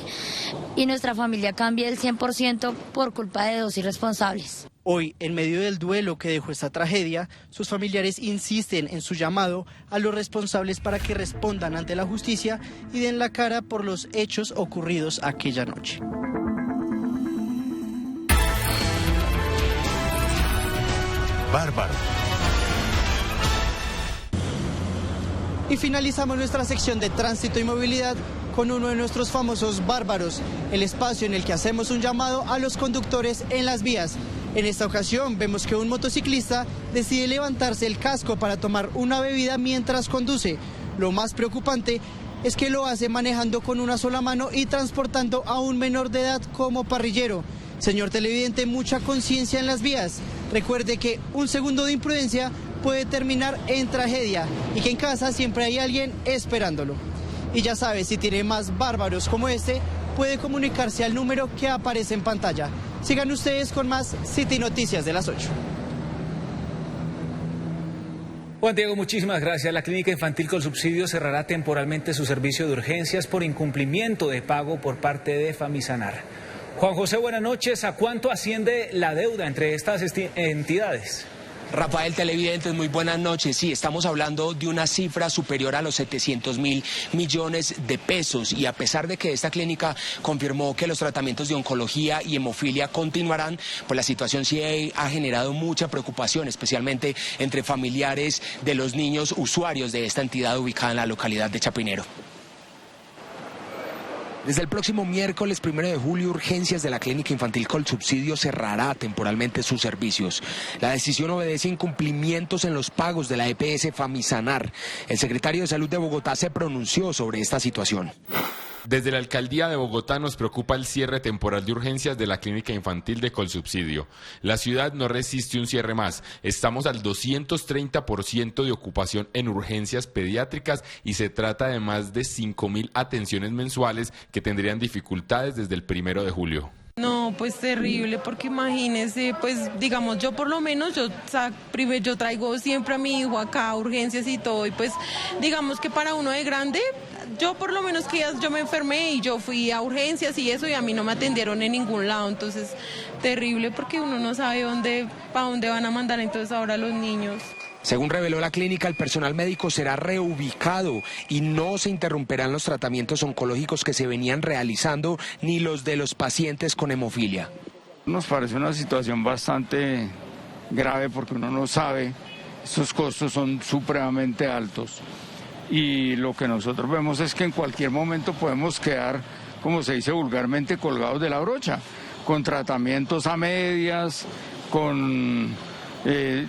y nuestra familia cambie el 100% por culpa de 2 irresponsables. Hoy, en medio del duelo que dejó esta tragedia, sus familiares insisten en su llamado a los responsables para que respondan ante la justicia y den la cara por los hechos ocurridos aquella noche. Bárbaro. Y finalizamos nuestra sección de tránsito y movilidad con uno de nuestros famosos bárbaros, el espacio en el que hacemos un llamado a los conductores en las vías. En esta ocasión vemos que un motociclista decide levantarse el casco para tomar una bebida mientras conduce. Lo más preocupante es que lo hace manejando con una sola mano y transportando a un menor de edad como parrillero. Señor televidente, mucha conciencia en las vías. Recuerde que un segundo de imprudencia puede terminar en tragedia y que en casa siempre hay alguien esperándolo. Y ya sabe, si tiene más bárbaros como este, puede comunicarse al número que aparece en pantalla. Sigan ustedes con más City Noticias de las 8. Juan Diego, muchísimas gracias. La Clínica Infantil con Subsidio cerrará temporalmente su servicio de urgencias por incumplimiento de pago por parte de Famisanar. Juan José, buenas noches. ¿A cuánto asciende la deuda entre estas entidades? Rafael, televidentes, muy buenas noches. Sí, estamos hablando de una cifra superior a los 700.000 millones de pesos y a pesar de que esta clínica confirmó que los tratamientos de oncología y hemofilia continuarán, pues la situación sí ha generado mucha preocupación, especialmente entre familiares de los niños usuarios de esta entidad ubicada en la localidad de Chapinero. Desde el próximo miércoles 1 de julio, Urgencias de la Clínica Infantil Colsubsidio cerrará temporalmente sus servicios. La decisión obedece a incumplimientos en los pagos de la EPS Famisanar. El secretario de Salud de Bogotá se pronunció sobre esta situación. Desde la Alcaldía de Bogotá nos preocupa el cierre temporal de urgencias de la Clínica Infantil de Colsubsidio. La ciudad no resiste un cierre más. Estamos al 230% de ocupación en urgencias pediátricas y se trata de más de 5.000 atenciones mensuales que tendrían dificultades desde el 1 de julio. No, pues terrible, porque imagínese, pues digamos, yo por lo menos, yo traigo siempre a mi hijo acá a urgencias y todo, y pues digamos que para uno de grande, yo por lo menos que yo me enfermé y yo fui a urgencias y eso, y a mí no me atendieron en ningún lado, entonces terrible porque uno no sabe para dónde van a mandar entonces ahora los niños. Según reveló la clínica, el personal médico será reubicado y no se interrumperán los tratamientos oncológicos que se venían realizando ni los de los pacientes con hemofilia. Nos parece una situación bastante grave porque uno no sabe, estos costos son supremamente altos y lo que nosotros vemos es que en cualquier momento podemos quedar, como se dice vulgarmente, colgados de la brocha, con tratamientos a medias,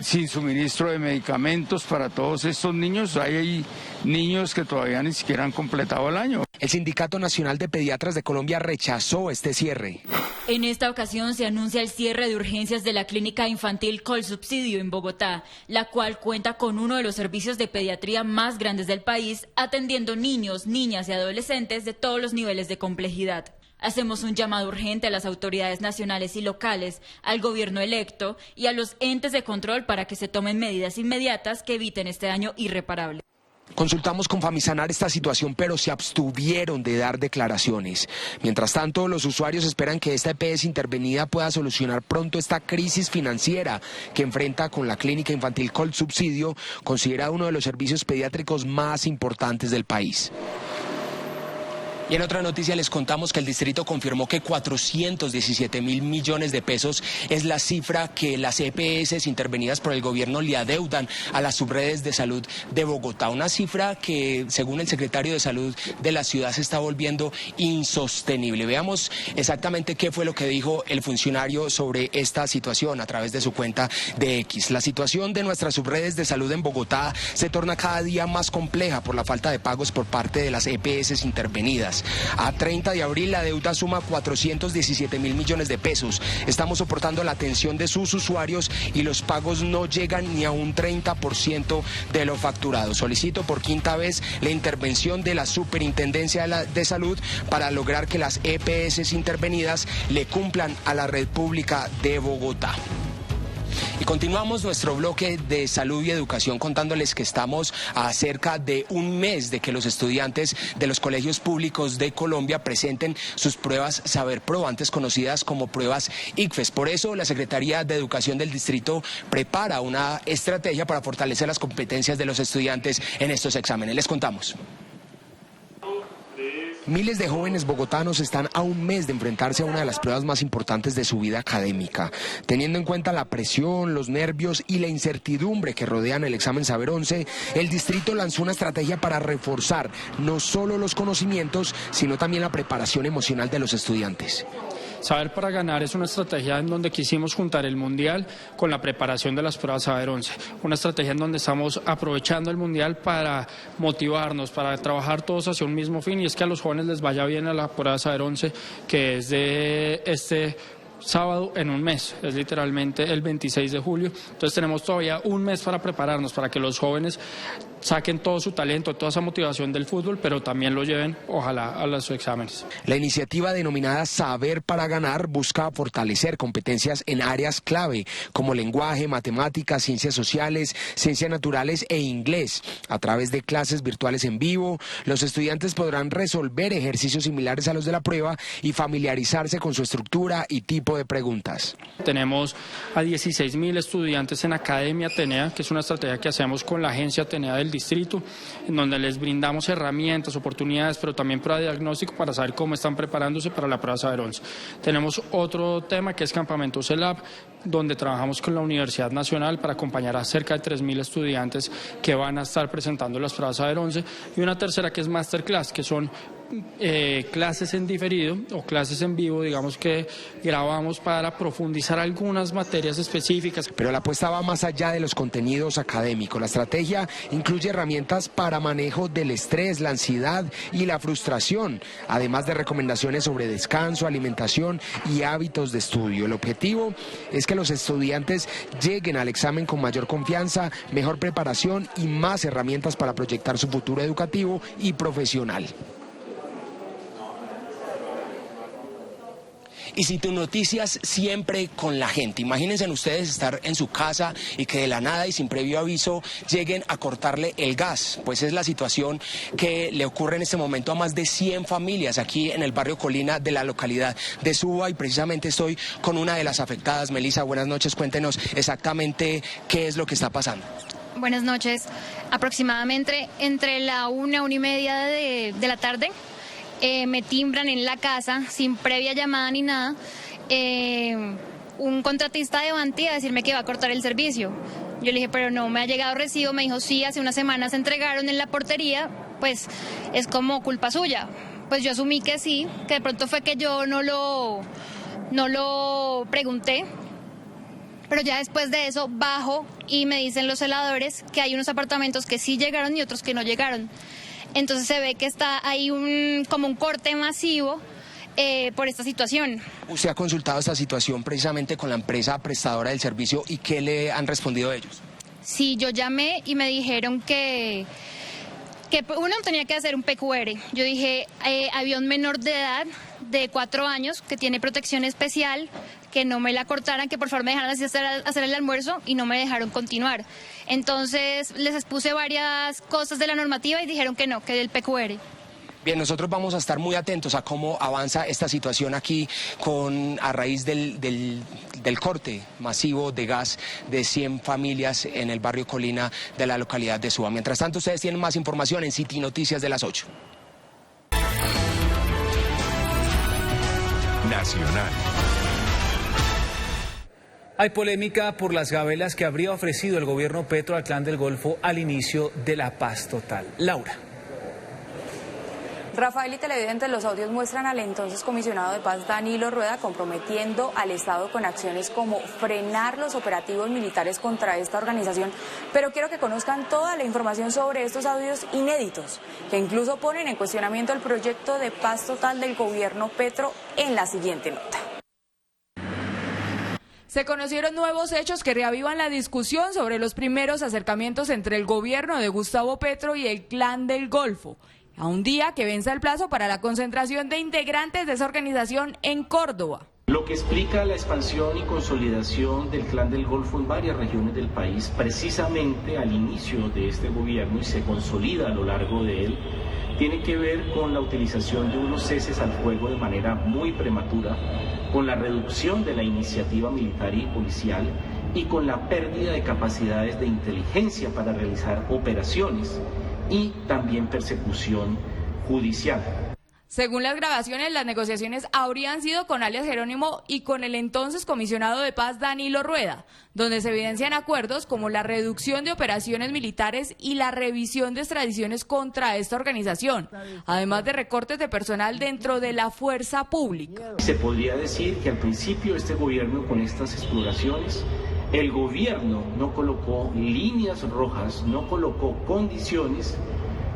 sin suministro de medicamentos para todos estos niños. Hay niños que todavía ni siquiera han completado el año. El Sindicato Nacional de Pediatras de Colombia rechazó este cierre. En esta ocasión se anuncia el cierre de urgencias de la Clínica Infantil Colsubsidio en Bogotá, la cual cuenta con uno de los servicios de pediatría más grandes del país, atendiendo niños, niñas y adolescentes de todos los niveles de complejidad. Hacemos un llamado urgente a las autoridades nacionales y locales, al gobierno electo y a los entes de control para que se tomen medidas inmediatas que eviten este daño irreparable. Consultamos con Famisanar esta situación, pero se abstuvieron de dar declaraciones. Mientras tanto, los usuarios esperan que esta EPS intervenida pueda solucionar pronto esta crisis financiera que enfrenta con la Clínica Infantil Colsubsidio, considerada uno de los servicios pediátricos más importantes del país. Y en otra noticia les contamos que el distrito confirmó que 417.000 millones de pesos es la cifra que las EPS intervenidas por el gobierno le adeudan a las subredes de salud de Bogotá. Una cifra que, según el secretario de Salud de la ciudad, se está volviendo insostenible. Veamos exactamente qué fue lo que dijo el funcionario sobre esta situación a través de su cuenta de X. La situación de nuestras subredes de salud en Bogotá se torna cada día más compleja por la falta de pagos por parte de las EPS intervenidas. A 30 de abril la deuda suma 417.000 millones de pesos. Estamos soportando la atención de sus usuarios y los pagos no llegan ni a un 30% de lo facturado. Solicito por quinta vez la intervención de la Superintendencia de Salud para lograr que las EPS intervenidas le cumplan a la red pública de Bogotá. Y continuamos nuestro bloque de salud y educación contándoles que estamos a cerca de un mes de que los estudiantes de los colegios públicos de Colombia presenten sus pruebas Saber Pro, antes conocidas como pruebas ICFES. Por eso la Secretaría de Educación del Distrito prepara una estrategia para fortalecer las competencias de los estudiantes en estos exámenes. Les contamos. Miles de jóvenes bogotanos están a un mes de enfrentarse a una de las pruebas más importantes de su vida académica. Teniendo en cuenta la presión, los nervios y la incertidumbre que rodean el examen Saber 11, el distrito lanzó una estrategia para reforzar no solo los conocimientos, sino también la preparación emocional de los estudiantes. Saber para Ganar es una estrategia en donde quisimos juntar el Mundial con la preparación de las pruebas Saber 11. Una estrategia en donde estamos aprovechando el Mundial para motivarnos, para trabajar todos hacia un mismo fin, y es que a los jóvenes les vaya bien a la prueba Saber 11, que es de este sábado en un mes, es literalmente el 26 de julio. Entonces tenemos todavía un mes para prepararnos, para que los jóvenes saquen todo su talento, toda esa motivación del fútbol, pero también lo lleven, ojalá, a los exámenes. La iniciativa denominada Saber para Ganar busca fortalecer competencias en áreas clave como lenguaje, matemáticas, ciencias sociales, ciencias naturales e inglés. A través de clases virtuales en vivo, los estudiantes podrán resolver ejercicios similares a los de la prueba y familiarizarse con su estructura y tipo de preguntas. Tenemos a 16.000 estudiantes en Academia Atenea, que es una estrategia que hacemos con la Agencia Atenea del distrito, en donde les brindamos herramientas, oportunidades, pero también prueba de diagnóstico para saber cómo están preparándose para la prueba Saber 11. Tenemos otro tema que es Campamento CELAP, donde trabajamos con la Universidad Nacional para acompañar a cerca de 3.000 estudiantes que van a estar presentando las pruebas Saber 11, y una tercera que es Masterclass, que son clases en diferido o clases en vivo, digamos que grabamos para profundizar algunas materias específicas. Pero la apuesta va más allá de los contenidos académicos. La estrategia incluye herramientas para manejo del estrés, la ansiedad y la frustración, además de recomendaciones sobre descanso, alimentación y hábitos de estudio. El objetivo es que los estudiantes lleguen al examen con mayor confianza, mejor preparación y más herramientas para proyectar su futuro educativo y profesional. Y si tus noticias siempre con la gente. Imagínense ustedes estar en su casa y que de la nada y sin previo aviso lleguen a cortarle el gas. Pues es la situación que le ocurre en este momento a más de 100 familias aquí en el barrio Colina de la localidad de Suba, y precisamente estoy con una de las afectadas. Melissa, buenas noches, cuéntenos exactamente qué es lo que está pasando. Buenas noches. Aproximadamente entre la 1:30 de la tarde me timbran en la casa sin previa llamada ni nada un contratista de Vanti a decirme que va a cortar el servicio. Yo le dije, pero no me ha llegado recibo. Me dijo, sí, hace unas semanas se entregaron en la portería, pues es como culpa suya. Pues yo asumí que sí, que de pronto fue que yo no lo pregunté. Pero ya después de eso bajo y me dicen los celadores que hay unos apartamentos que sí llegaron y otros que no llegaron. Entonces se ve que está ahí como un corte masivo por esta situación. ¿Usted ha consultado esta situación precisamente con la empresa prestadora del servicio y qué le han respondido ellos? Sí, yo llamé y me dijeron que uno tenía que hacer un PQR. Yo dije, había un menor de edad de 4 años que tiene protección especial, que no me la cortaran, que por favor me dejaran hacer el almuerzo, y no me dejaron continuar. Entonces les expuse varias cosas de la normativa y dijeron que no, que del PQR. Bien, nosotros vamos a estar muy atentos a cómo avanza esta situación aquí a raíz del corte masivo de gas de 100 familias en el barrio Colina de la localidad de Suba. Mientras tanto, ustedes tienen más información en City Noticias de las 8. Nacional. Hay polémica por las gabelas que habría ofrecido el gobierno Petro al Clan del Golfo al inicio de la paz total. Laura. Rafael y televidentes, los audios muestran al entonces comisionado de paz Danilo Rueda comprometiendo al Estado con acciones como frenar los operativos militares contra esta organización. Pero quiero que conozcan toda la información sobre estos audios inéditos, que incluso ponen en cuestionamiento el proyecto de paz total del gobierno Petro en la siguiente nota. Se conocieron nuevos hechos que reavivan la discusión sobre los primeros acercamientos entre el gobierno de Gustavo Petro y el Clan del Golfo, a un día que vence el plazo para la concentración de integrantes de esa organización en Córdoba. Lo que explica la expansión y consolidación del Clan del Golfo en varias regiones del país, precisamente al inicio de este gobierno, y se consolida a lo largo de él, tiene que ver con la utilización de unos ceses al fuego de manera muy prematura, con la reducción de la iniciativa militar y policial y con la pérdida de capacidades de inteligencia para realizar operaciones y también persecución judicial. Según las grabaciones, las negociaciones habrían sido con alias Jerónimo y con el entonces comisionado de paz Danilo Rueda, donde se evidencian acuerdos como la reducción de operaciones militares y la revisión de extradiciones contra esta organización, además de recortes de personal dentro de la fuerza pública. Se podría decir que al principio este gobierno, con estas exploraciones, el gobierno no colocó líneas rojas, no colocó condiciones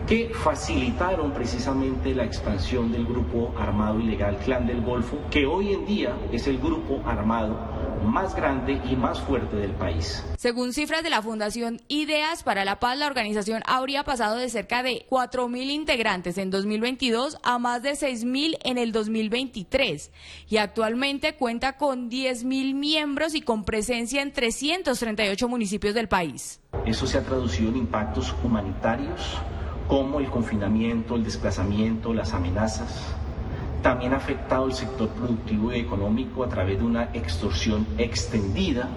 que facilitaron precisamente la expansión del grupo armado ilegal Clan del Golfo, que hoy en día es el grupo armado más grande y más fuerte del país. Según cifras de la Fundación Ideas para la Paz, la organización habría pasado de cerca de 4.000 integrantes en 2022 a más de 6.000 en el 2023 y actualmente cuenta con 10.000 miembros y con presencia en 338 municipios del país. Eso se ha traducido en impactos humanitarios, como el confinamiento, el desplazamiento, las amenazas. También ha afectado el sector productivo y económico a través de una extorsión extendida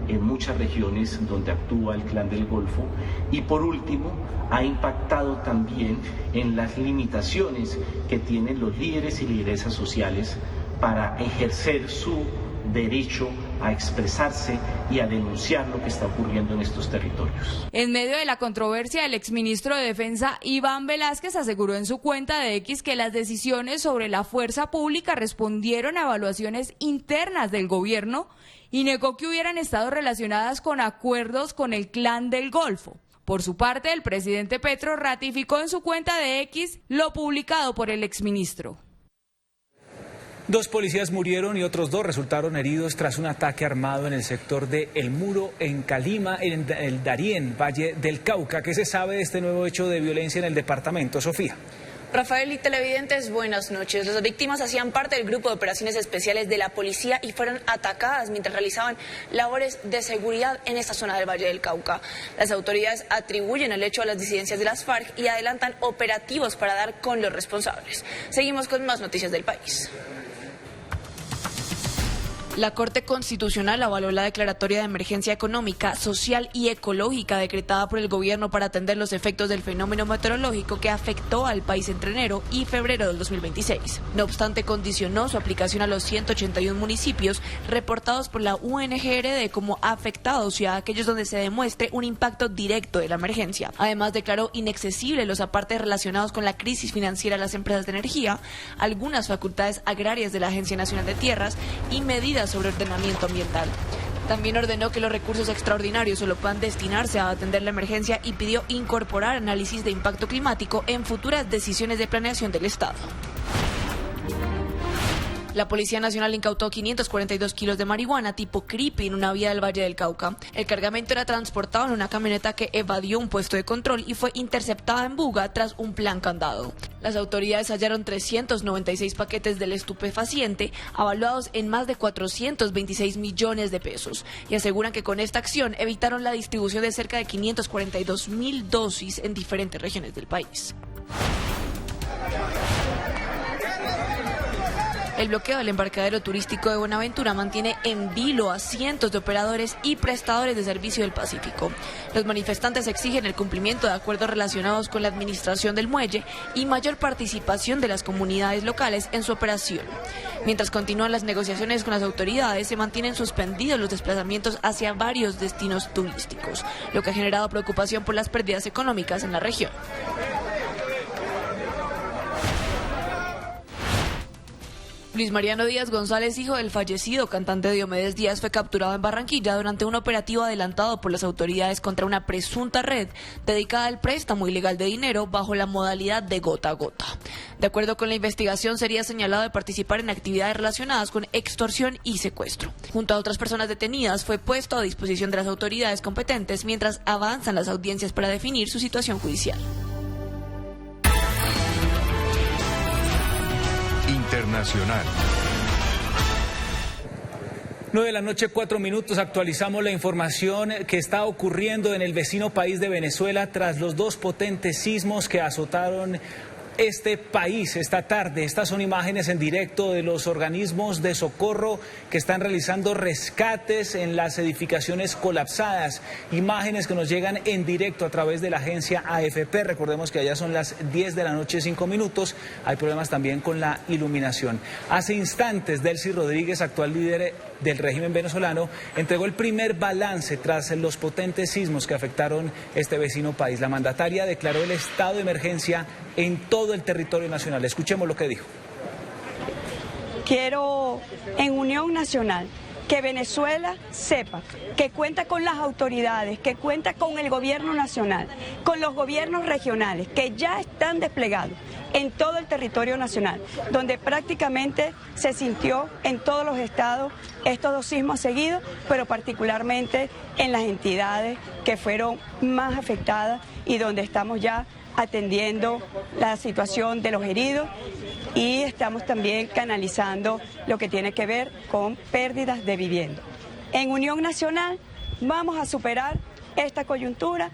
en muchas regiones donde actúa el Clan del Golfo. Y por último, ha impactado también en las limitaciones que tienen los líderes y lideresas sociales para ejercer su derecho a expresarse y a denunciar lo que está ocurriendo en estos territorios. En medio de la controversia, el exministro de Defensa, Iván Velázquez, aseguró en su cuenta de X que las decisiones sobre la fuerza pública respondieron a evaluaciones internas del gobierno y negó que hubieran estado relacionadas con acuerdos con el Clan del Golfo. Por su parte, el presidente Petro ratificó en su cuenta de X lo publicado por el exministro. 2 policías murieron y otros 2 resultaron heridos tras un ataque armado en el sector de El Muro, en Calima, en el Darién, Valle del Cauca. ¿Qué se sabe de este nuevo hecho de violencia en el departamento, Sofía? Rafael y televidentes, buenas noches. Las víctimas hacían parte del grupo de operaciones especiales de la policía y fueron atacadas mientras realizaban labores de seguridad en esta zona del Valle del Cauca. Las autoridades atribuyen el hecho a las disidencias de las FARC y adelantan operativos para dar con los responsables. Seguimos con más noticias del país. La Corte Constitucional avaló la declaratoria de emergencia económica, social y ecológica decretada por el gobierno para atender los efectos del fenómeno meteorológico que afectó al país entre enero y febrero del 2026. No obstante, condicionó su aplicación a los 181 municipios reportados por la UNGRD como afectados y a aquellos donde se demuestre un impacto directo de la emergencia. Además, declaró inaccesibles los apartes relacionados con la crisis financiera de las empresas de energía, algunas facultades agrarias de la Agencia Nacional de Tierras y medidas sobre ordenamiento ambiental. También ordenó que los recursos extraordinarios solo puedan destinarse a atender la emergencia y pidió incorporar análisis de impacto climático en futuras decisiones de planeación del Estado. La Policía Nacional incautó 542 kilos de marihuana tipo creepy en una vía del Valle del Cauca. El cargamento era transportado en una camioneta que evadió un puesto de control y fue interceptada en Buga tras un plan candado. Las autoridades hallaron 396 paquetes del estupefaciente avaluados en más de 426 millones de pesos y aseguran que con esta acción evitaron la distribución de cerca de 542.000 dosis en diferentes regiones del país. El bloqueo del embarcadero turístico de Buenaventura mantiene en vilo a cientos de operadores y prestadores de servicio del Pacífico. Los manifestantes exigen el cumplimiento de acuerdos relacionados con la administración del muelle y mayor participación de las comunidades locales en su operación. Mientras continúan las negociaciones con las autoridades, se mantienen suspendidos los desplazamientos hacia varios destinos turísticos, lo que ha generado preocupación por las pérdidas económicas en la región. Luis Mariano Díaz González, hijo del fallecido cantante Diomedes Díaz, fue capturado en Barranquilla durante un operativo adelantado por las autoridades contra una presunta red dedicada al préstamo ilegal de dinero bajo la modalidad de gota a gota. De acuerdo con la investigación, sería señalado de participar en actividades relacionadas con extorsión y secuestro. Junto a otras personas detenidas, fue puesto a disposición de las autoridades competentes mientras avanzan las audiencias para definir su situación judicial. Internacional. 9:04 p.m, actualizamos la información que está ocurriendo en el vecino país de Venezuela tras los 2 potentes sismos que azotaron este país esta tarde. Estas son imágenes en directo de los organismos de socorro que están realizando rescates en las edificaciones colapsadas. Imágenes que nos llegan en directo a través de la agencia AFP. Recordemos que allá son las 10:05 p.m. Hay problemas también con la iluminación. Hace instantes, Delcy Rodríguez, actual líder del régimen venezolano, entregó el primer balance tras los potentes sismos que afectaron este vecino país. La mandataria declaró el estado de emergencia en todo el territorio nacional. Escuchemos lo que dijo. Quiero, en unión nacional, que Venezuela sepa que cuenta con las autoridades, que cuenta con el gobierno nacional, con los gobiernos regionales, que ya están desplegados en todo el territorio nacional, donde prácticamente se sintió en todos los estados estos 2 sismos seguidos, pero particularmente en las entidades que fueron más afectadas y donde estamos ya atendiendo la situación de los heridos y estamos también canalizando lo que tiene que ver con pérdidas de vivienda. En Unión Nacional vamos a superar esta coyuntura.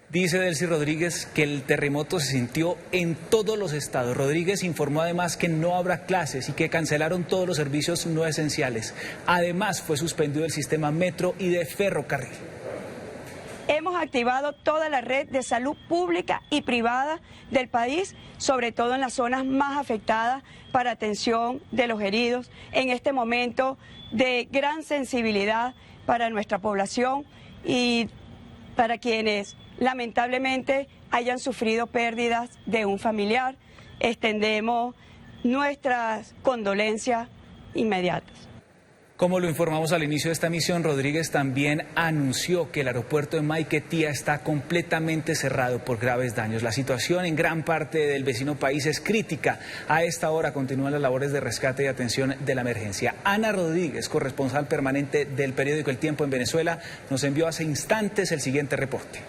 Dice Delcy Rodríguez que el terremoto se sintió en todos los estados. Rodríguez informó además que no habrá clases y que cancelaron todos los servicios no esenciales. Además, fue suspendido el sistema metro y de ferrocarril. Hemos activado toda la red de salud pública y privada del país, sobre todo en las zonas más afectadas, para atención de los heridos en este momento de gran sensibilidad para nuestra población y para quienes lamentablemente hayan sufrido pérdidas de un familiar. Extendemos nuestras condolencias inmediatas. Como lo informamos al inicio de esta emisión, Rodríguez también anunció que el aeropuerto de Maiquetía está completamente cerrado por graves daños. La situación en gran parte del vecino país es crítica. A esta hora continúan las labores de rescate y atención de la emergencia. Ana Rodríguez, corresponsal permanente del periódico El Tiempo en Venezuela, nos envió hace instantes el siguiente reporte.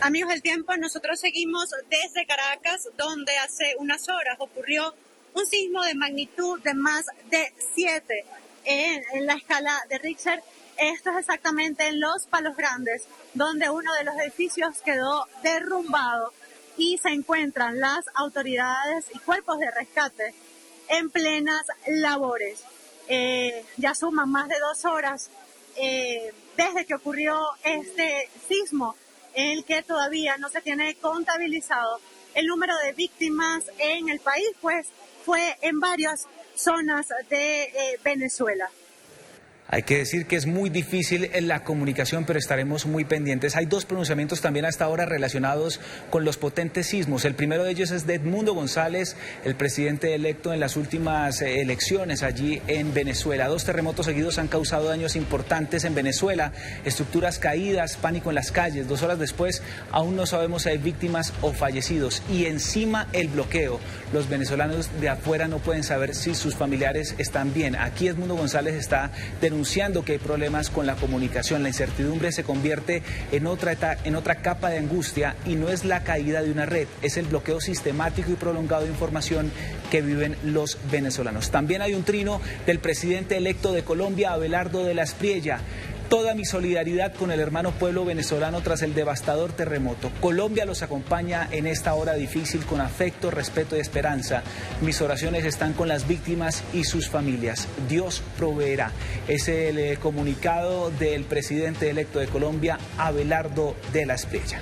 Amigos del Tiempo, nosotros seguimos desde Caracas, donde hace unas horas ocurrió un sismo de magnitud de más de 7 en la escala de Richter. Esto es exactamente en Los Palos Grandes, donde uno de los edificios quedó derrumbado y se encuentran las autoridades y cuerpos de rescate en plenas labores. Ya suman más de 2 horas desde que ocurrió este sismo, en el que todavía no se tiene contabilizado el número de víctimas en el país, pues fue en varias zonas de Venezuela. Hay que decir que es muy difícil la comunicación, pero estaremos muy pendientes. Hay 2 pronunciamientos también hasta ahora relacionados con los potentes sismos. El primero de ellos es de Edmundo González, el presidente electo en las últimas elecciones allí en Venezuela. 2 terremotos seguidos han causado daños importantes en Venezuela, estructuras caídas, pánico en las calles. 2 horas después aún no sabemos si hay víctimas o fallecidos. Y encima el bloqueo. Los venezolanos de afuera no pueden saber si sus familiares están bien. Aquí Edmundo González está denunciando que hay problemas con la comunicación. La incertidumbre se convierte en otra capa de angustia, y no es la caída de una red, es el bloqueo sistemático y prolongado de información que viven los venezolanos. También hay un trino del presidente electo de Colombia, Abelardo de la Espriella. Toda mi solidaridad con el hermano pueblo venezolano tras el devastador terremoto. Colombia los acompaña en esta hora difícil con afecto, respeto y esperanza. Mis oraciones están con las víctimas y sus familias. Dios proveerá. Es el comunicado del presidente electo de Colombia, Abelardo de la Espriella.